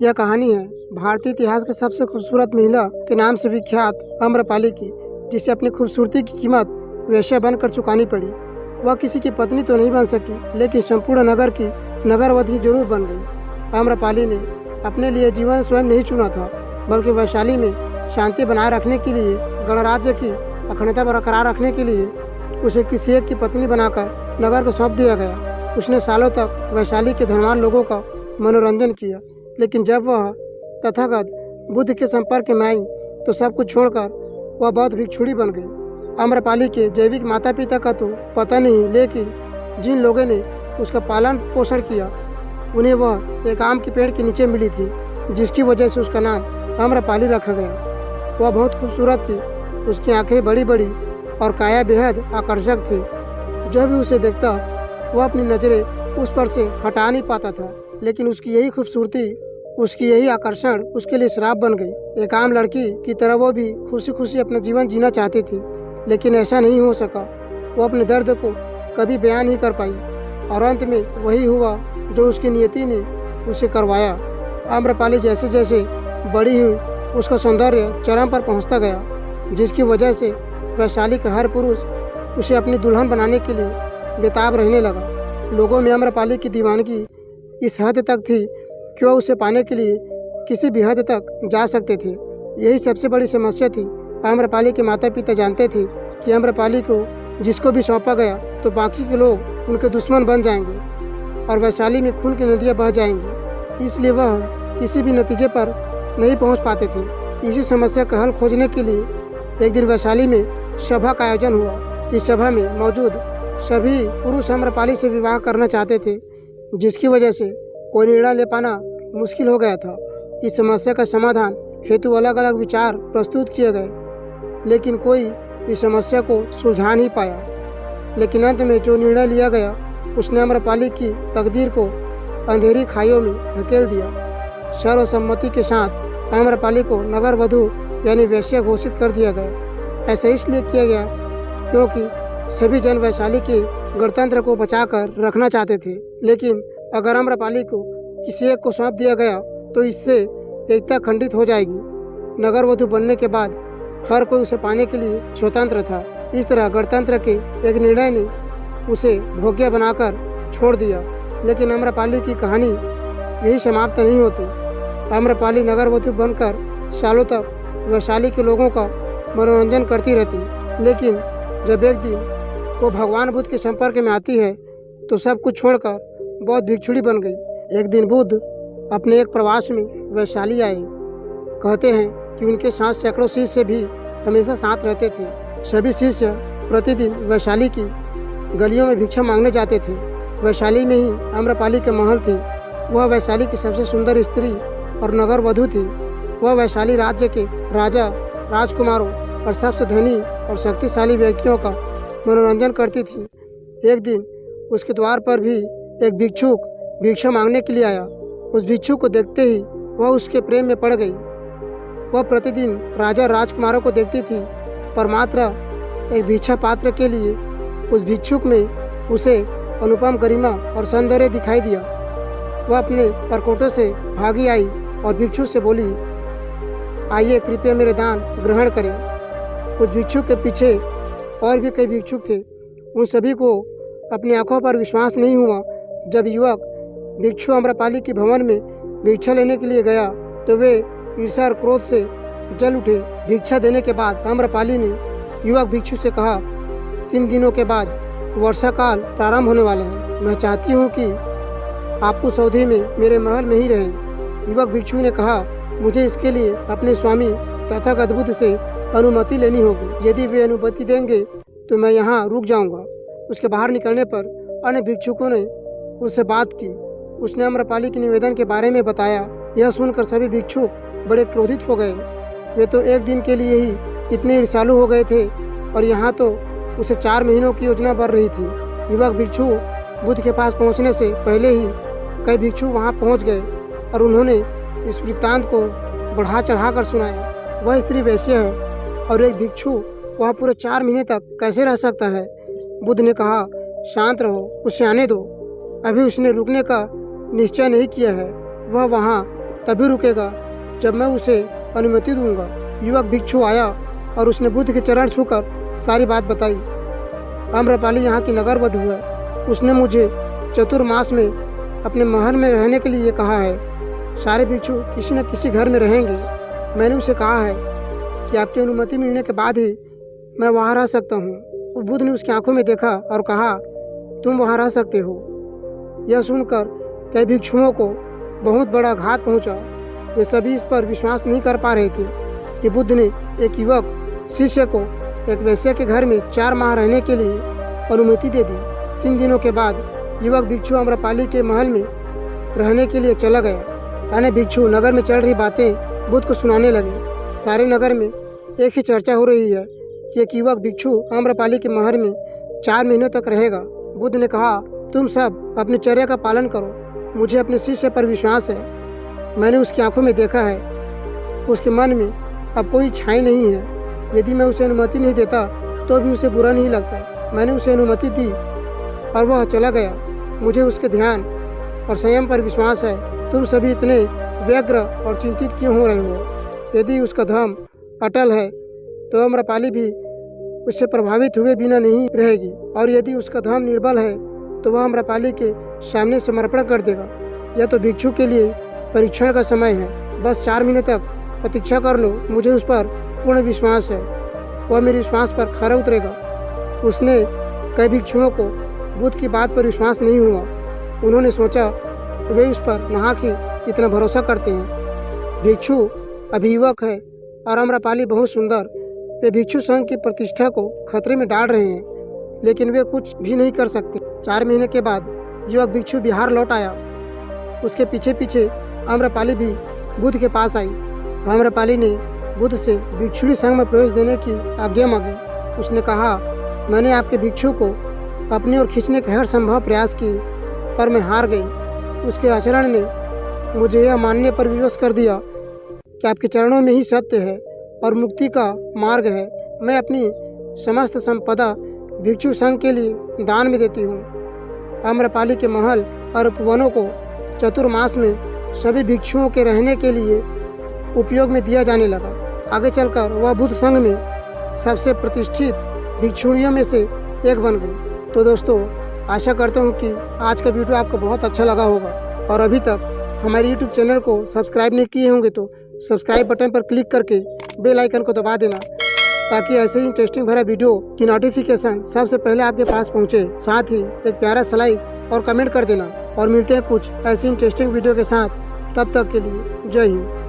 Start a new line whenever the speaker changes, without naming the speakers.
यह कहानी है भारतीय इतिहास की सबसे खूबसूरत महिला के नाम से विख्यात आम्रपाली की, जिसे अपनी खूबसूरती की कीमत वेश्या बनकर चुकानी पड़ी। वह किसी की पत्नी तो नहीं बन सकी, लेकिन संपूर्ण नगर की नगरवधि जरूर बन गई। आम्रपाली ने अपने लिए जीवन स्वयं नहीं चुना था, बल्कि वैशाली में शांति बनाए रखने के लिए, गणराज्य की अखंडता बरकरार रखने के लिए उसे किसी एक की पत्नी बनाकर नगर को सौंप दिया गया। उसने सालों तक वैशाली के धनवान लोगों का मनोरंजन किया, लेकिन जब वह तथागत बुद्ध के संपर्क में आई तो सब कुछ छोड़कर वह बौद्ध भिक्षुणी बन गई। आम्रपाली के जैविक माता पिता का तो पता नहीं, लेकिन जिन लोगों ने उसका पालन पोषण किया उन्हें वह एक आम के पेड़ के नीचे मिली थी, जिसकी वजह से उसका नाम आम्रपाली रखा गया। वह बहुत खूबसूरत थी, उसकी आंखें बड़ी बड़ी और काया बेहद आकर्षक थी। जो भी उसे देखता वह अपनी नज़रें उस पर से हटा नहीं पाता था, लेकिन उसकी यही खूबसूरती, उसकी यही आकर्षण उसके लिए श्राप बन गई। एक आम लड़की की तरह वो भी खुशी खुशी अपना जीवन जीना चाहती थी, लेकिन ऐसा नहीं हो सका। वो अपने दर्द को कभी बयान नहीं कर पाई और अंत में वही हुआ जो उसकी नियति ने उसे करवाया। आम्रपाली जैसे जैसे बड़ी हुई उसका सौंदर्य चरम पर पहुंचता गया, जिसकी वजह से वैशाली का हर पुरुष उसे अपनी दुल्हन बनाने के लिए बेताब रहने लगा। लोगों में आम्रपाली की दीवानगी इस हद तक थी कि वह उसे पाने के लिए किसी भी हद तक जा सकते थे। यही सबसे बड़ी समस्या थी। आम्रपाली के माता पिता जानते थे कि आम्रपाली को जिसको भी सौंपा गया तो बाकी के लोग उनके दुश्मन बन जाएंगे और वैशाली में खून की नदियाँ बह जाएंगी, इसलिए वह किसी भी नतीजे पर नहीं पहुंच पाते थे। इसी समस्या का हल खोजने के लिए एक दिन वैशाली में सभा का आयोजन हुआ। इस सभा में मौजूद सभी पुरुष आम्रपाली से विवाह करना चाहते थे, जिसकी वजह से कोई निर्णय ले पाना मुश्किल हो गया था। इस समस्या का समाधान हेतु अलग अलग विचार प्रस्तुत किए गए, लेकिन कोई इस समस्या को सुलझा नहीं पाया। लेकिन अंत में जो निर्णय लिया गया उसने आम्रपाली की तकदीर को अंधेरी खाइयों में धकेल दिया। सर्वसम्मति के साथ आम्रपाली को नगर वधू यानी वेश्या घोषित कर दिया गया। ऐसा इसलिए किया गया क्योंकि सभी जन वैशाली के गणतंत्र को बचाकर रखना चाहते थे, लेकिन अगर आम्रपाली को किसी एक को सौंप दिया गया तो इससे एकता खंडित हो जाएगी। नगर वधू बनने के बाद हर कोई उसे पाने के लिए स्वतंत्र था। इस तरह गणतंत्र के एक निर्णय ने उसे भोग्य बनाकर छोड़ दिया। लेकिन आम्रपाली की कहानी यही समाप्त नहीं होती। आम्रपाली नगर वधू बनकर सालों तक वैशाली के लोगों का मनोरंजन करती रहती, लेकिन जब एक दिन वो भगवान बुद्ध के संपर्क में आती है तो सब कुछ छोड़कर बौद्ध भिक्षुणी बन गई। एक दिन बुद्ध अपने एक प्रवास में वैशाली आए। कहते हैं कि उनके साथ सैकड़ों शिष्य भी हमेशा साथ रहते थे। सभी शिष्य प्रतिदिन वैशाली की गलियों में भिक्षा मांगने जाते थे। वैशाली में ही आम्रपाली का महल थी। वह वैशाली की सबसे सुंदर स्त्री और नगर वधू थी। वह वैशाली राज्य के राजा, राजकुमारों और सबसे धनी और शक्तिशाली व्यक्तियों का मनोरंजन करती थी। एक दिन उसके द्वार पर भी एक भिक्षुक भिक्षा मांगने के लिए आया। उस भिक्षुक को देखते ही वह उसके प्रेम में पड़ गई। वह प्रतिदिन राजा राजकुमारों को देखती थी, पर मात्र एक भिक्षा पात्र के लिए उस भिक्षुक में उसे अनुपम गरिमा और सौंदर्य दिखाई दिया। वह अपने परकोटे से भागी आई और भिक्षु से बोली, आइए कृपया मेरे दान ग्रहण करें। उस भिक्षुक के पीछे और भी कई भिक्षुक थे। उन सभी को अपनी आंखों पर विश्वास नहीं हुआ। जब युवक भिक्षु आम्रपाली के भवन में भिक्षा लेने के लिए गया तो वे ईर्ष्या और क्रोध से जल उठे। भिक्षा देने के बाद आम्रपाली ने युवक भिक्षु से कहा, 3 दिनों के बाद वर्षा काल प्रारंभ होने वाला है। मैं चाहती हूँ कि आप उस अवधि में मेरे महल में ही रहें। युवक भिक्षु ने कहा, मुझे इसके लिए अपने स्वामी तथागत बुद्ध से अनुमति लेनी होगी। यदि वे अनुमति देंगे तो मैं यहाँ रुक जाऊँगा। उसके बाहर निकलने पर अन्य भिक्षुकों ने उससे बात की। उसने आम्रपाली के निवेदन के बारे में बताया। यह सुनकर सभी भिक्षुक बड़े क्रोधित हो गए। वे तो एक दिन के लिए ही इतने ईर्ष्यालु हो गए थे और यहाँ तो उसे 4 महीनों की योजना बन रही थी। युवक भिक्षु बुद्ध के पास पहुँचने से पहले ही कई भिक्षु वहाँ पहुँच गए और उन्होंने इस वृत्तांत को बढ़ा चढ़ा कर सुनाया। वह स्त्री वैश्य है और एक भिक्षु वह पूरे 4 महीने तक कैसे रह सकता है। बुद्ध ने कहा, शांत रहो, उसे आने दो। अभी उसने रुकने का निश्चय नहीं किया है। वह वहाँ तभी रुकेगा जब मैं उसे अनुमति दूंगा। युवक भिक्षु आया और उसने बुद्ध के चरण छूकर सारी बात बताई। आम्रपाली यहाँ की नगर वधू है। उसने मुझे चतुर्मास में अपने महल में रहने के लिए कहा है। सारे भिक्षु किसी न किसी घर में रहेंगे। मैंने उसे कहा है कि आपकी अनुमति मिलने के बाद ही मैं वहाँ रह सकता हूँ। बुद्ध ने उसकी आंखों में देखा और कहा, तुम वहाँ रह सकते हो। यह सुनकर कई भिक्षुओं को बहुत बड़ा घात पहुँचा। वे सभी इस पर विश्वास नहीं कर पा रहे थे कि बुद्ध ने एक युवक शिष्य को एक वेश्या के घर में 4 माह रहने के लिए अनुमति दे दी। 3 दिनों के बाद युवक भिक्षु आम्रपाली के महल में रहने के लिए चला गया। अन्य भिक्षु नगर में चल रही बातें बुद्ध को सुनाने लगे। सारे नगर में एक ही चर्चा हो रही है कि एक युवक भिक्षु आम्रपाली के महल में 4 महीनों तक रहेगा। बुद्ध ने कहा, तुम सब अपनी चर्या का पालन करो। मुझे अपने शिष्य पर विश्वास है। मैंने उसकी आंखों में देखा है, उसके मन में अब कोई इच्छाएं नहीं है। यदि मैं उसे अनुमति नहीं देता तो भी उसे बुरा नहीं लगता। मैंने उसे अनुमति दी और वह चला गया। मुझे उसके ध्यान और संयम पर विश्वास है। तुम सभी इतने व्यग्र और चिंतित क्यों हो रहे हो? यदि उसका धर्म अटल है तो आम्रपाली भी उससे प्रभावित हुए बिना नहीं रहेगी, और यदि उसका धर्म निर्बल है तो वह आम्रपाली के सामने समर्पण कर देगा। यह तो भिक्षु के लिए परीक्षण का समय है। बस 4 महीने तक प्रतीक्षा कर लो। मुझे उस पर पूर्ण विश्वास है। वह मेरे विश्वास पर खरा उतरेगा। उसने कई भिक्षुओं को बुद्ध की बात पर विश्वास नहीं हुआ। उन्होंने सोचा वे उस पर नाहक ही इतना भरोसा करते हैं। भिक्षु अभियुवक है और आम्रपाली बहुत सुंदर। वे भिक्षु संघ की प्रतिष्ठा को खतरे में डाल रहे हैं, लेकिन वे कुछ भी नहीं कर सकते। 4 महीने के बाद युवक भिक्षु बिहार लौट आया। उसके पीछे पीछे आम्रपाली भी बुद्ध के पास आई। आम्रपाली ने बुद्ध से भिक्षुणी संघ में प्रवेश देने की आज्ञा मांगी। उसने कहा, मैंने आपके भिक्षु को अपनी ओर खींचने के हर संभव प्रयास किए, पर मैं हार गई। उसके आचरण ने मुझे यह मानने पर विवश कर दिया कि आपके चरणों में ही सत्य है और मुक्ति का मार्ग है। मैं अपनी समस्त संपदा भिक्षु संघ के लिए दान में देती हूँ। आम्रपाली के महल और उपवनों को चतुर्मास में सभी भिक्षुओं के रहने के लिए उपयोग में दिया जाने लगा। आगे चलकर वह बुद्ध संघ में सबसे प्रतिष्ठित भिक्षुणियों में से एक बन गई। तो दोस्तों, आशा करता हूँ कि आज का वीडियो आपको बहुत अच्छा लगा होगा, और अभी तक हमारे YouTube चैनल को सब्सक्राइब नहीं किए होंगे तो सब्सक्राइब बटन पर क्लिक करके बेल आइकन को दबा देना, ताकि ऐसे ही इंटरेस्टिंग भरा वीडियो की नोटिफिकेशन सबसे पहले आपके पास पहुँचे। साथ ही एक प्यारा सा लाइक और कमेंट कर देना, और मिलते हैं कुछ ऐसी इंटरेस्टिंग वीडियो के साथ। तब तक के लिए जय हिंद।